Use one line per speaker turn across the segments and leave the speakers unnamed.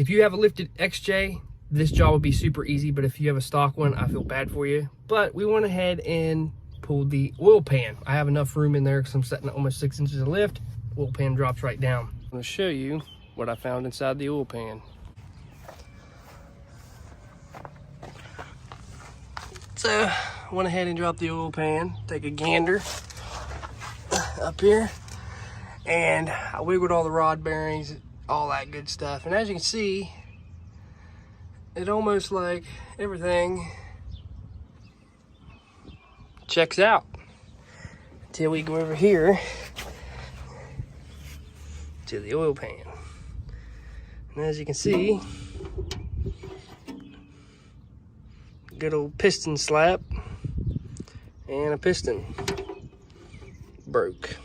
If you have a lifted XJ, this job would be super easy, but if you have a stock one, I feel bad for you. But we went ahead and pulled the oil pan. I have enough room in there because I'm setting at almost 6 inches of lift. Oil pan drops right down. I'm going to show you what I found inside the oil pan. So I went ahead and dropped the oil pan, take a gander up here, and I wiggled all the rod bearings, all that good stuff. And as you can see, it almost like everything checks out until we go over here to the oil pan. And as you can see, good old piston slap and a piston broke.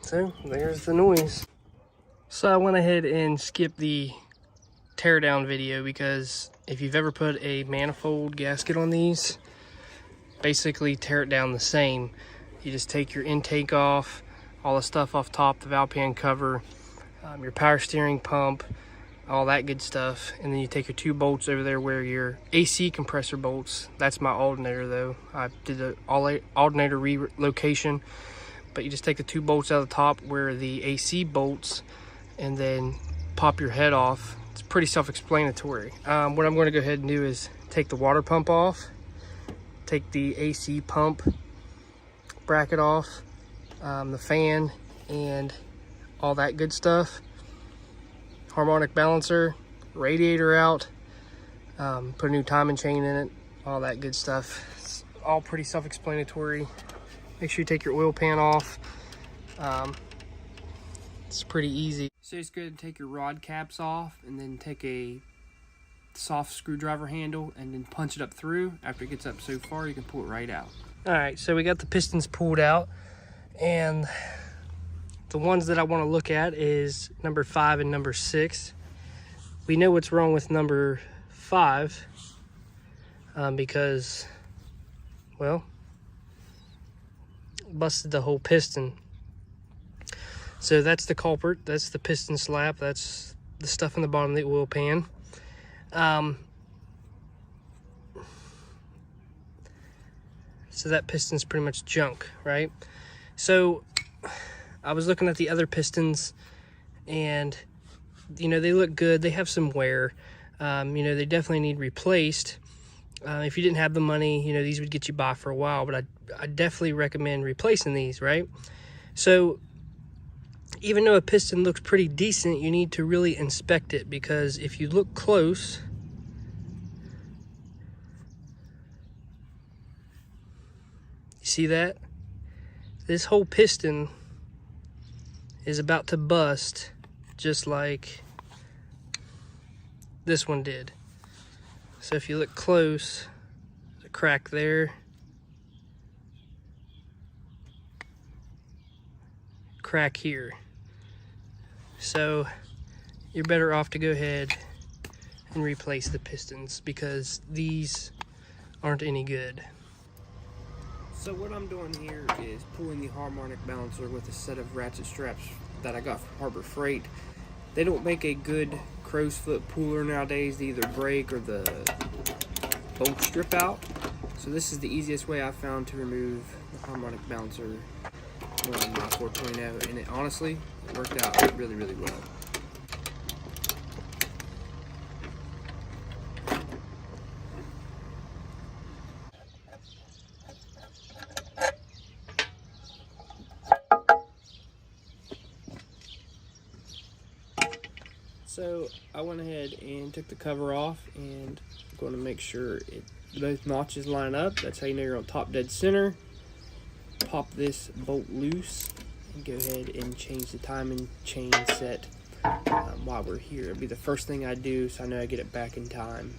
So there's the noise. So I went ahead and skipped the teardown video because if you've ever put a manifold gasket on these, basically tear it down the same. You just take your intake off, all the stuff off top, the valve pan cover, your power steering pump, all that good stuff, and then you take your 2 bolts over there where your AC compressor bolts. That's my alternator though. I did the alternator relocation, but you just take the 2 bolts out of the top where the AC bolts and then pop your head off. It's pretty self-explanatory. What I'm going to go ahead and do is take the water pump off, take the AC pump bracket off, the fan and all that good stuff, harmonic balancer, radiator out, put a new timing chain in it, all that good stuff. It's all pretty self-explanatory. Make sure you take your oil pan off. It's pretty easy. So it's good to take your rod caps off and then take a soft screwdriver handle and then punch it up through. After it gets up so far, you can pull it right out. All right, so we got the pistons pulled out, and the ones that I want to look at is number 5 and number 6. We know what's wrong with number 5 because, well, busted the whole piston. So that's the culprit. That's the piston slap. That's the stuff in the bottom of the oil pan. So that piston's pretty much junk, right? So I was looking at the other pistons, and you know, they look good. They have some wear. You know, they definitely need replaced. If you didn't have the money, you know, these would get you by for a while, but I definitely recommend replacing these, right? So even though a piston looks pretty decent, you need to really inspect it, because if you look close, you see that? This whole piston is about to bust just like this one did. So if you look close, there's a crack there, crack here. So you're better off to go ahead and replace the pistons because these aren't any good. So what I'm doing here is pulling the harmonic balancer with a set of ratchet straps that I got from Harbor Freight. They don't make a good crow's foot puller nowadays. They either break or the bolts strip out. So this is the easiest way I found to remove the harmonic balancer on my 420, and it honestly worked out really, really well. So I went ahead and took the cover off, and I'm going to make sure both notches line up. That's how you know you're on top dead center. Pop this bolt loose and go ahead and change the timing chain set while we're here. It'll be the first thing I do, so I know I get it back in time.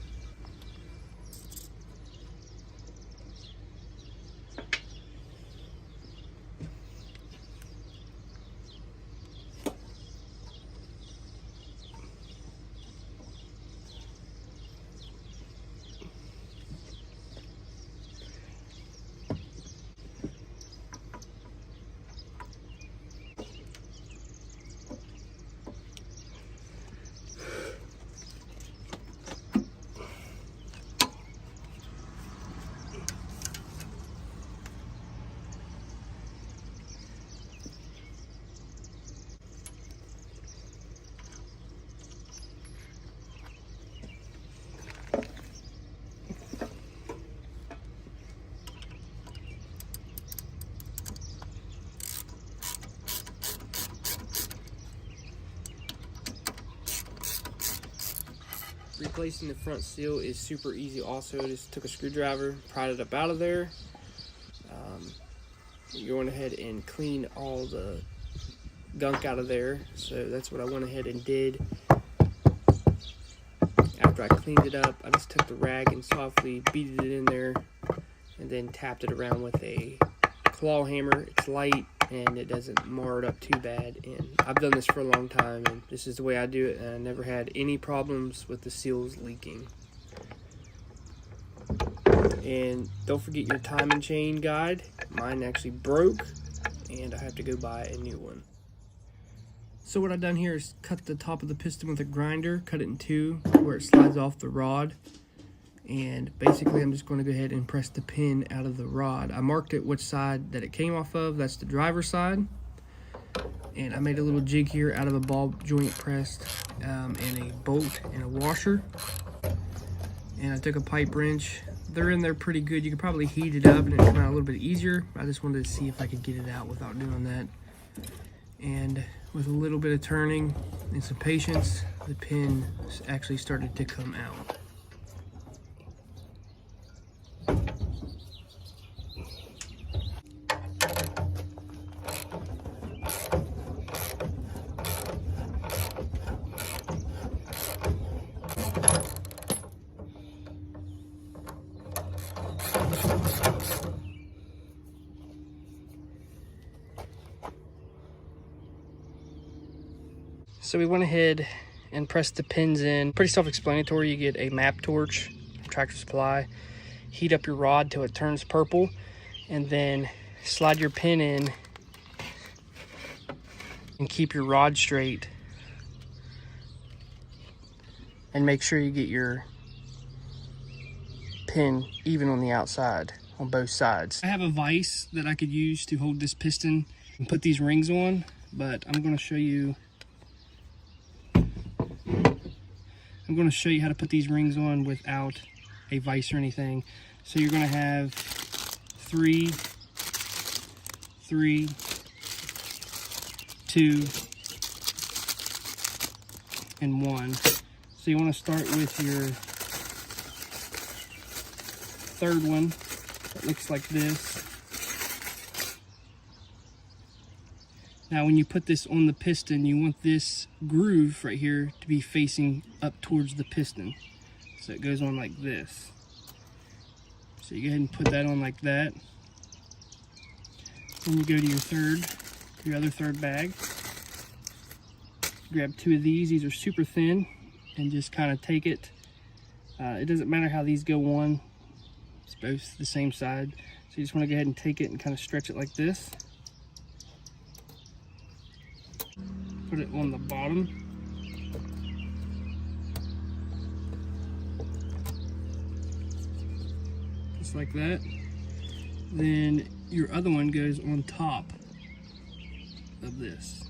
Replacing the front seal is super easy also. Just took a screwdriver, pried it up out of there. You're going ahead and clean all the gunk out of there. So that's what I went ahead and did. After I cleaned it up, I just took the rag and softly beat it in there and then tapped it around with a claw hammer. It's light and it doesn't mar it up too bad. And I've done this for a long time, and this is the way I do it, and I never had any problems with the seals leaking. And don't forget your timing chain guide. Mine actually broke and I have to go buy a new one. So what I've done here is cut the top of the piston with a grinder, cut it in two where it slides off the rod. And basically I'm just going to go ahead and press the pin out of the rod. I marked it which side that it came off of. That's the driver's side. And I made a little jig here out of a ball joint pressed and a bolt and a washer. And I took a pipe wrench. They're in there pretty good. You could probably heat it up and it'd come out a little bit easier. I just wanted to see if I could get it out without doing that. And with a little bit of turning and some patience, the pin actually started to come out. So we went ahead and pressed the pins in. Pretty self-explanatory. You get a map torch from Tractor Supply, heat up your rod till it turns purple, and then slide your pin in and keep your rod straight. And make sure you get your pin even on the outside, on both sides. I have a vise that I could use to hold this piston and put these rings on, but I'm going to show you how to put these rings on without a vise or anything. So you're going to have 3, 3, 2, and 1. So you want to start with your third one. It looks like this. Now when you put this on the piston, you want this groove right here to be facing up towards the piston. So it goes on like this. So you go ahead and put that on like that. Then you go to your other third bag. Grab 2 of these. These are super thin, and just kind of take it. It doesn't matter how these go on. It's both the same side. So you just want to go ahead and take it and kind of stretch it like this. Put it on the bottom. Just like that. Then your other one goes on top of this.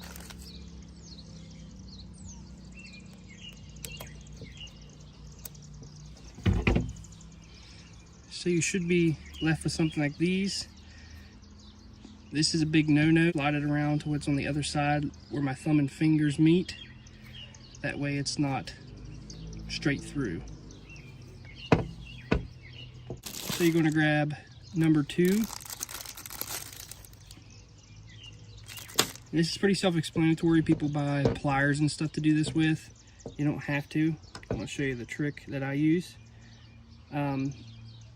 So you should be left with something like these. This is a big no-no. Slide it around to what's on the other side where my thumb and fingers meet. That way it's not straight through. So you're going to grab number 2. This is pretty self-explanatory. People buy pliers and stuff to do this with. You don't have to. I'm going to show you the trick that I use.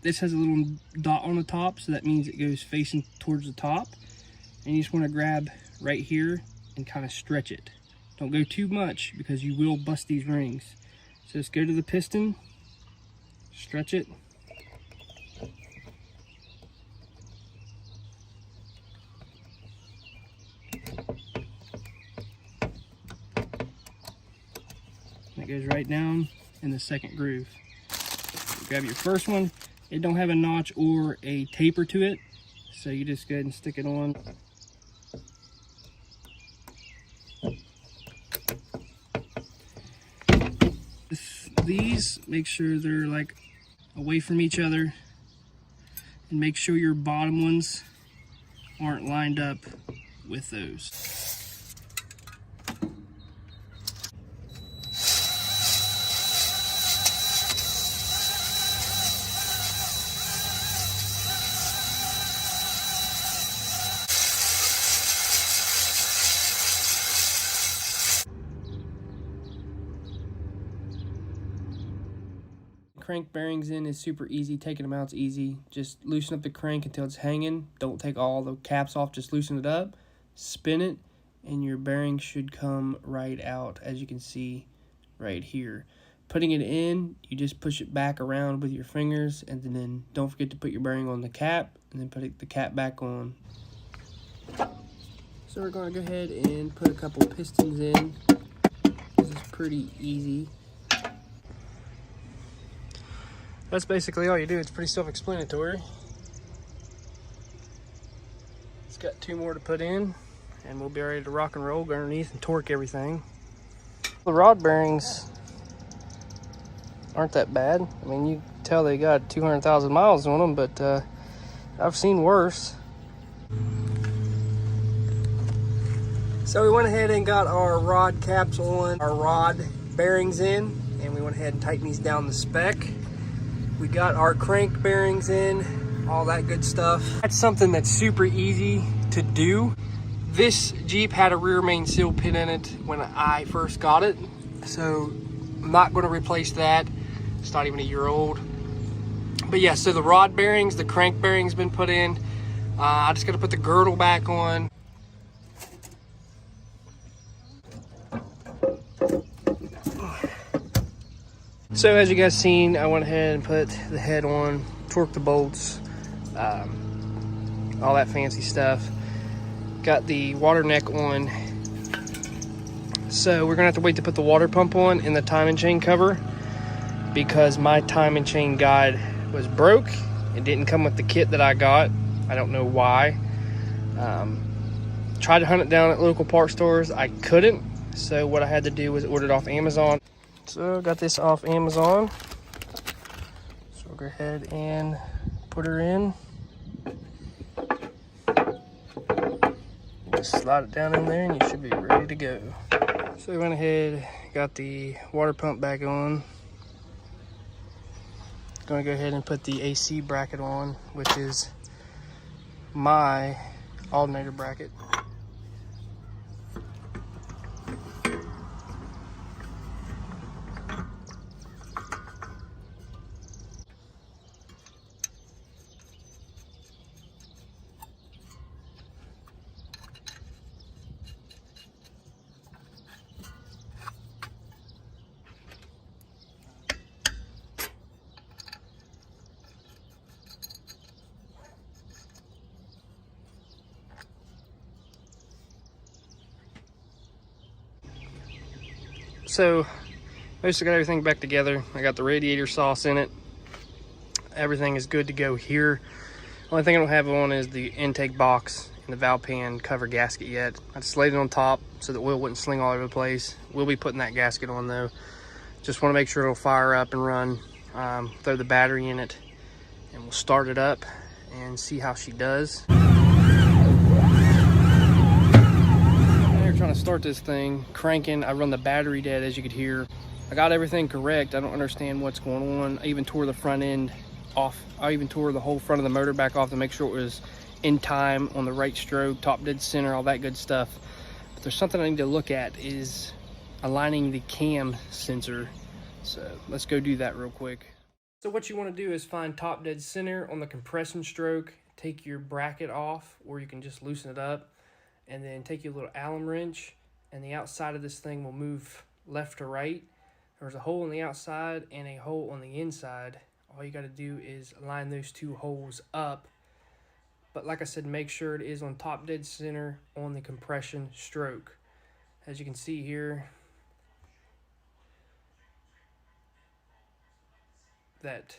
This has a little dot on the top, so that means it goes facing towards the top. And you just want to grab right here and kind of stretch it. Don't go too much because you will bust these rings. So just go to the piston, stretch it. And it goes right down in the second groove. Grab your first one. It don't have a notch or a taper to it, so you just go ahead and stick it on. These, make sure they're like away from each other, and make sure your bottom ones aren't lined up with those. crank bearings in is super easy. Taking them out's easy. Just loosen up the crank until it's hanging. Don't take all the caps off, just loosen it up, spin it, and your bearing should come right out, as you can see right here. Putting it in, you just push it back around with your fingers, and then don't forget to put your bearing on the cap, and then put the cap back on. So we're going to go ahead and put a couple pistons in. This is pretty easy. That's basically all you do. It's pretty self-explanatory. It's got 2 more to put in, and we'll be ready to rock and roll, go underneath and torque everything. The rod bearings aren't that bad. I mean, you can tell they got 200,000 miles on them, but I've seen worse. So we went ahead and got our rod caps on, our rod bearings in, and we went ahead and tightened these down the spec. We got our crank bearings in, all that good stuff. That's something that's super easy to do. This Jeep had a rear main seal pin in it when I first got it, so I'm not going to replace that. It's not even a year old. But yeah, so the rod bearings, the crank bearings been put in. I just got to put the girdle back on. So as you guys seen, I went ahead and put the head on, torqued the bolts, all that fancy stuff. Got the water neck on. So we're gonna have to wait to put the water pump on in the time and chain cover, because my time and chain guide was broke. It didn't come with the kit that I got. I don't know why. Tried to hunt it down at local parts stores. I couldn't. So what I had to do was order it off Amazon. So I got this off Amazon. So we'll go ahead and put her in. Just slide it down in there and you should be ready to go. So we went ahead, got the water pump back on. Gonna go ahead and put the AC bracket on, which is my alternator bracket. So basically got everything back together. I got the radiator sauce in it. Everything is good to go here. Only thing I don't have on is the intake box and the valve pan cover gasket yet. I just laid it on top so the oil wouldn't sling all over the place. We'll be putting that gasket on though. Just want to make sure it'll fire up and run. Throw the battery in it and we'll start it up and see how she does. Trying to start this thing, cranking. I run the battery dead, as you could hear. I got everything correct. I don't understand what's going on. I even tore the front end off. I even tore the whole front of the motor back off to make sure it was in time on the right stroke, top dead center, all that good stuff. But there's something I need to look at, is aligning the cam sensor. So let's go do that real quick. So what you want to do is find top dead center on the compression stroke. Take your bracket off, or you can just loosen it up. And then take your little Allen wrench, and the outside of this thing will move left to right. There's a hole on the outside and a hole on the inside. All you got to do is line those 2 holes up. But like I said, make sure it is on top dead center on the compression stroke. As you can see here, that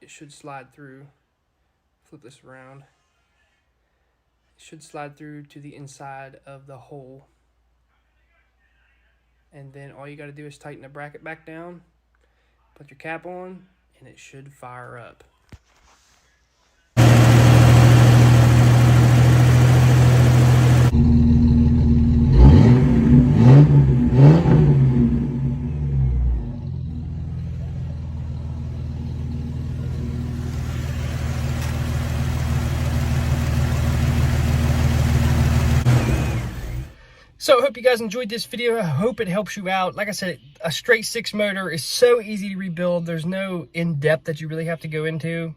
it should slide through. Flip this around. Should slide through to the inside of the hole. And then all you got to do is tighten the bracket back down, put your cap on, and it should fire up. So I hope you guys enjoyed this video. I hope it helps you out. Like I said, a straight 6 motor is so easy to rebuild. There's no in-depth that you really have to go into.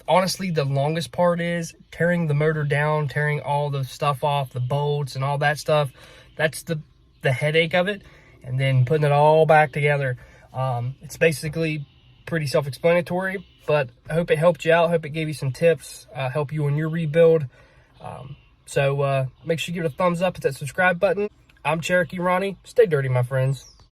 Honestly, the longest part is tearing the motor down, tearing all the stuff off, the bolts and all that stuff. That's the headache of it. And then putting it all back together. It's basically pretty self-explanatory, but I hope it helped you out. I hope it gave you some tips, help you on your rebuild. So make sure you give it a thumbs up, hit that subscribe button. I'm Cherokee Ronnie. Stay dirty, my friends.